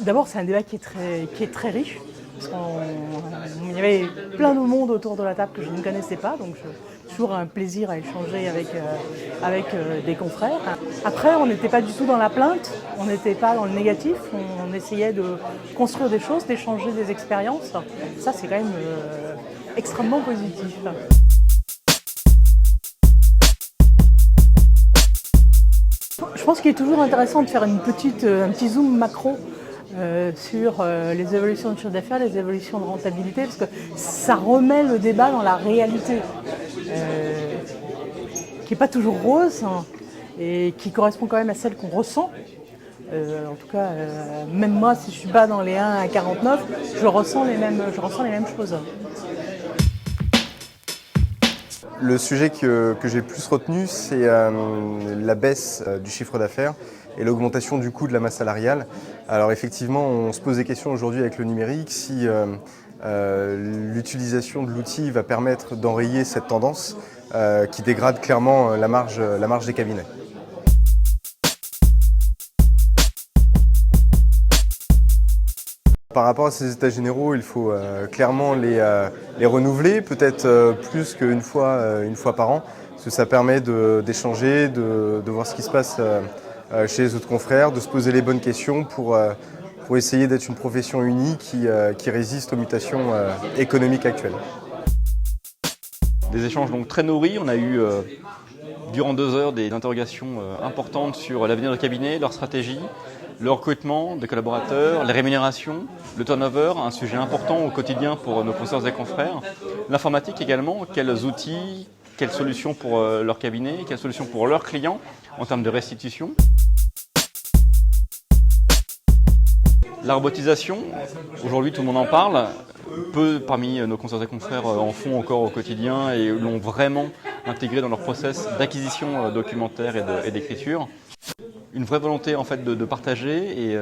D'abord, c'est un débat qui est très riche, parce qu'il y avait plein de monde autour de la table que je ne connaissais pas, donc c'est toujours un plaisir à échanger avec des confrères. Après, on n'était pas du tout dans la plainte, on n'était pas dans le négatif, on essayait de construire des choses, d'échanger des expériences. Ça, c'est quand même extrêmement positif. Je pense qu'il est toujours intéressant de faire un petit zoom macro sur les évolutions de chiffre d'affaires, les évolutions de rentabilité, parce que ça remet le débat dans la réalité, qui n'est pas toujours rose, hein, et qui correspond quand même à celle qu'on ressent. En tout cas, même moi, si je suis pas dans les 1 à 49, je ressens les mêmes choses. Le sujet que j'ai le plus retenu, c'est la baisse du chiffre d'affaires et l'augmentation du coût de la masse salariale. Alors effectivement, on se pose des questions aujourd'hui avec le numérique, si l'utilisation de l'outil va permettre d'enrayer cette tendance qui dégrade clairement la marge des cabinets. Par rapport à ces états généraux, il faut clairement les renouveler, peut-être plus qu'une fois par an, parce que ça permet d'échanger, de voir ce qui se passe chez les autres confrères, de se poser les bonnes questions pour essayer d'être une profession unie qui résiste aux mutations économiques actuelles. Des échanges donc très nourris, on a eu durant 2 heures des interrogations importantes sur l'avenir du cabinet, leur stratégie, le recrutement des collaborateurs, les rémunérations, le turnover, un sujet important au quotidien pour nos consoeurs et confrères. L'informatique également, quels outils, quelles solutions pour leur cabinet, quelles solutions pour leurs clients en termes de restitution. La robotisation, aujourd'hui tout le monde en parle, peu parmi nos consoeurs et confrères en font encore au quotidien et l'ont vraiment intégré dans leur process d'acquisition documentaire et d'écriture. Une vraie volonté en fait de partager et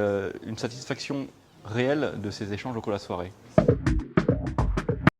une satisfaction réelle de ces échanges au cours de la soirée.